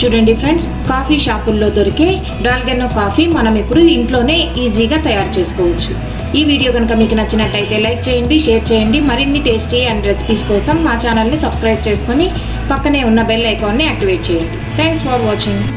చూడండి friends, coffee షాపుల్లో దొరికే డాల్గోనా కాఫీ మనం ఇప్పుడు ఇంట్లోనే ఈజీగా తయారు చేసుకోవచ్చు. ఈ వీడియో కనుక మీకు నచ్చినట్టయితే లైక్ చేయండి, షేర్ చేయండి. మరిన్ని టేస్టీ అండ్ రెసిపీస్ కోసం మా ఛానల్ని సబ్స్క్రైబ్ చేసుకొని పక్కనే ఉన్న బెల్ ఐకాన్ని యాక్టివేట్ చేయండి. Thanks for watching.